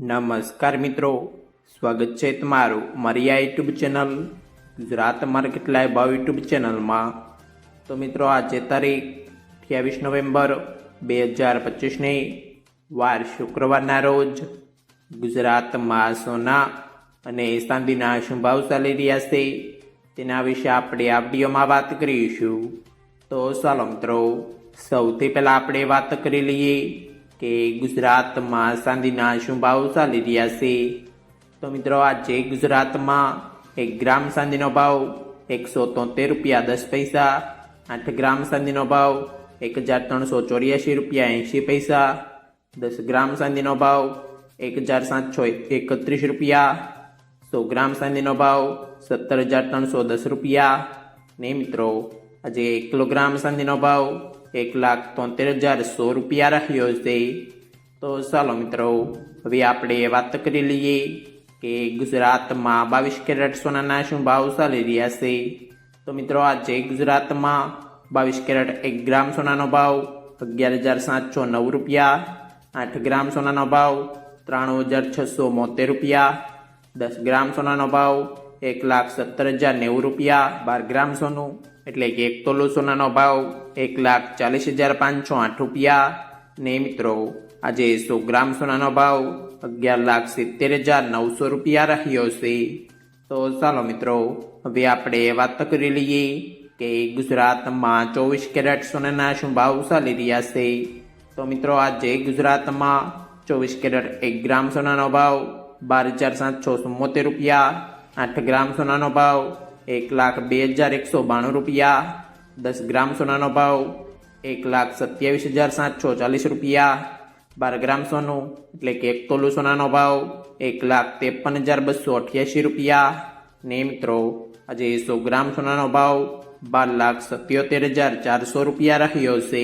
નમસ્કાર મિત્રો, સ્વાગત છે તમારું મારી આ YouTube channel Gujarat market live ભાવ યુટ્યુબ ચેનલમાં। તો મિત્રો, આજે તારીખ 28 નવેમ્બર 2025ની વાર શુક્રવારના રોજ ગુજરાતમાં સોના અને ચાંદીના શું ભાવ ચાલી રહ્યા છે તેના વિશે આપણે આ વિડીયોમાં વાત કરીશું। તો ચાલો મિત્રો, સૌથી પહેલાં આપણે વાત કરી લઈએ કે ગુજરાતમાં ચાંદીના શું ભાવ ચાલી રહ્યા છે। તો મિત્રો, આજે ગુજરાતમાં 1 ગ્રામ ચાંદીનો ભાવ 173 રૂપિયા 10 પૈસા, 8 ગ્રામ ચાંદીનો ભાવ 1384 રૂપિયા 80 પૈસા, 10 ગ્રામ ચાંદીનો ભાવ 1731 રૂપિયા, 100 ગ્રામ ચાંદીનો ભાવ 17310 રૂપિયા ને મિત્રો, આજે 1 કિલોગ્રામ ચાંદીનો ભાવ 1,73,100 રૂપિયા રહ્યો છે। તો ચાલો મિત્રો, હવે આપણે વાત કરી લઈએ કે ગુજરાતમાં 22 કેરેટ સોનાના શું ભાવ ચાલી રહ્યા છે। તો મિત્રો, આજે ગુજરાતમાં 22 કેરેટ 1 ગ્રામ સોનાનો ભાવ 11,709 રૂપિયા, 8 ગ્રામ સોનાનો ભાવ 93,672 રૂપિયા, 10 ગ્રામ સોનાનો ભાવ 1,70,090 રૂપિયા, 12 ગ્રામ સોનું એટલે કે 1 તોલો સોનાનો ભાવ 1,40,508 રૂપિયા ને મિત્રો, આજે 100 ગ્રામ સોનાનો ભાવ 11,70,900 રૂપિયા રહ્યો છે। તો ચાલો મિત્રો, હવે આપણે વાત કરી લઈએ કે ગુજરાતમાં 24 કેરેટ સોનાના શું ભાવ ચાલી રહ્યા છે। તો મિત્રો, આજે ગુજરાતમાં 24 કેરેટ 1 ગ્રામ સોનાનો ભાવ 12,774 રૂપિયા, 8 ગ્રામ સોનાનો ભાવ 1,02,192 રૂપિયા, 10 ગ્રામ સોનાનો ભાવ 1,27,740 રૂપિયા, 12 ગ્રામ સોનું એટલે કે 1 તોલું સોનાનો ભાવ 1,53,288 રૂપિયા ને મિત્રો, આજે 100 ગ્રામ સોનાનો ભાવ 12,77,400 રૂપિયા રહ્યો છે।